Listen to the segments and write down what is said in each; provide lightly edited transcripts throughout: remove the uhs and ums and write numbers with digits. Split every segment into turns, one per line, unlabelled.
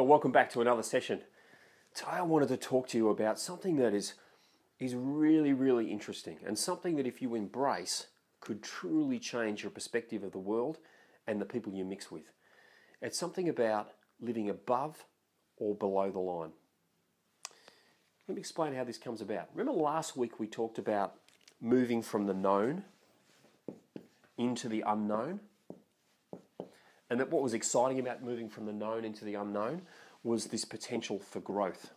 welcome back to another session. Today I wanted to talk to you about something that is really, really interesting and something that if you embrace could truly change your perspective of the world and the people you mix with. It's something about living above or below the line. Let me explain how this comes about. Remember last week we talked about moving from the known into the unknown? And that what was exciting about moving from the known into the unknown was this potential for growth.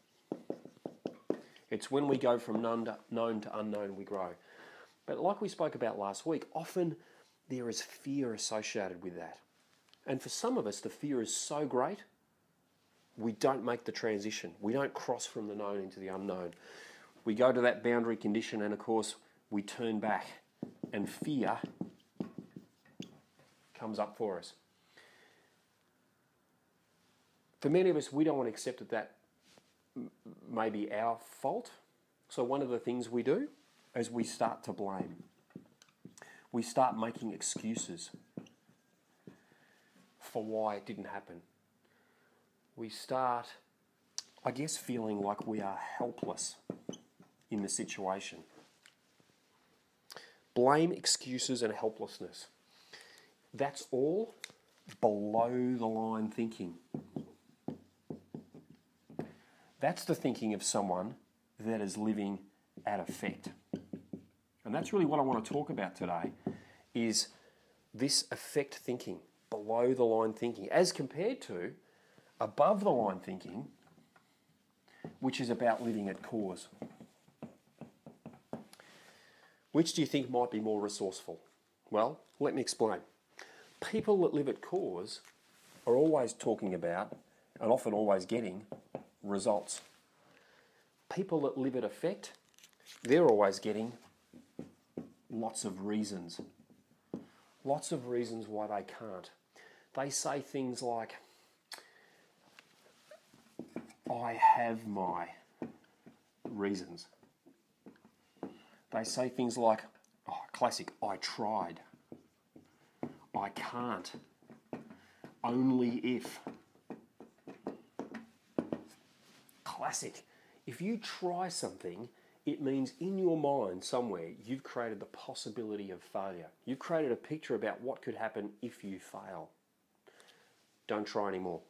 It's when we go from known to unknown, we grow. But like we spoke about last week, often there is fear associated with that. And for some of us, the fear is so great, we don't make the transition. We don't cross from the known into the unknown. We go to that boundary condition and of course we turn back and fear comes up for us. For many of us, we don't want to accept that may be our fault. So one of the things we do is we start to blame. We start making excuses for why it didn't happen. We start, I guess, feeling like we are helpless in the situation. Blame, excuses, and helplessness. That's all below the line thinking. That's the thinking of someone that is living at effect. And that's really what I want to talk about today, is this effect thinking, below the line thinking, as compared to above the line thinking, which is about living at cause. Which do you think might be more resourceful? Well, let me explain. People that live at cause are always talking about, and often always getting, results. People that live at effect, they're always getting lots of reasons. Lots of reasons why they can't. They say things like, I have my reasons. They say things like, classic, I tried. I can't. Only if. Classic. If you try something, it means in your mind somewhere you've created the possibility of failure. You've created a picture about what could happen if you fail. Don't try anymore.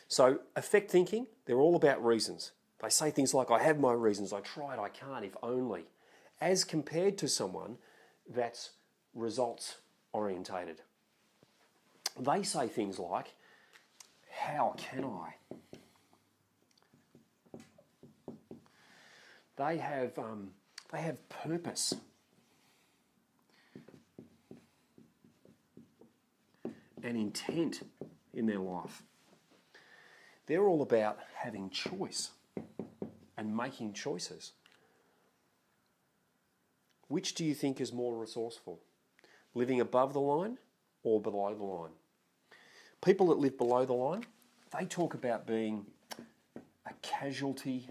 So effect thinking, they're all about reasons. They say things like, I have my reasons, I tried, I can't, if only. As compared to someone that's results orientated. They say things like, how can I? They have purpose. And intent in their life. They're all about having choice and making choices. Which do you think is more resourceful? Living above the line or below the line? People that live below the line, they talk about being a casualty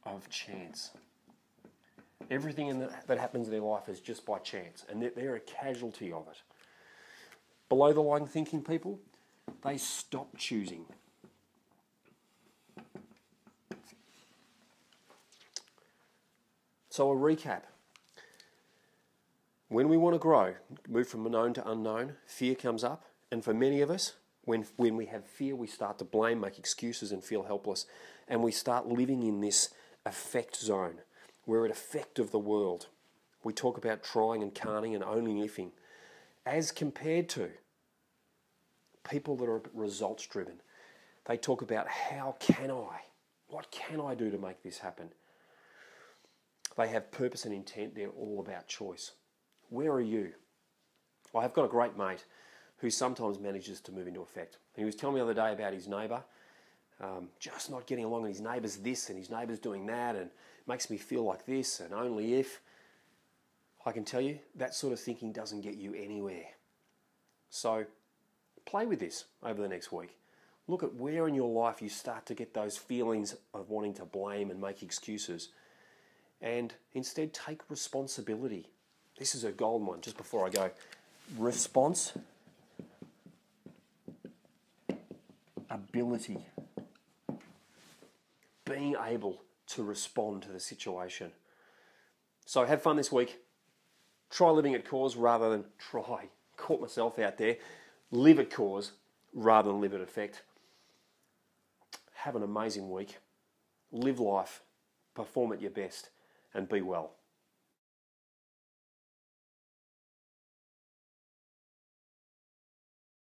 of chance. Everything that happens in their life is just by chance, and they're a casualty of it. Below the line thinking people, they stop choosing. So a recap. When we want to grow, move from known to unknown, fear comes up, and for many of us, when we have fear, we start to blame, make excuses and feel helpless, and we start living in this effect zone. We're at effect of the world. We talk about trying and canting and only ifing, as compared to people that are results driven. They talk about how can I? What can I do to make this happen? They have purpose and intent. They're all about choice. Where are you? I've got a great mate who sometimes manages to move into effect. He was telling me the other day about his neighbour, just not getting along, and his neighbour's this and his neighbour's doing that, and it makes me feel like this, and only if. I can tell you, that sort of thinking doesn't get you anywhere. So play with this over the next week. Look at where in your life you start to get those feelings of wanting to blame and make excuses, and instead take responsibility. This is a golden one, just before I go. Responsibility. ability, being able to respond to the situation. So have fun this week. Try living at cause rather than caught myself out there. Live at cause rather than live at effect. Have an amazing week. Live life, perform at your best, and be well.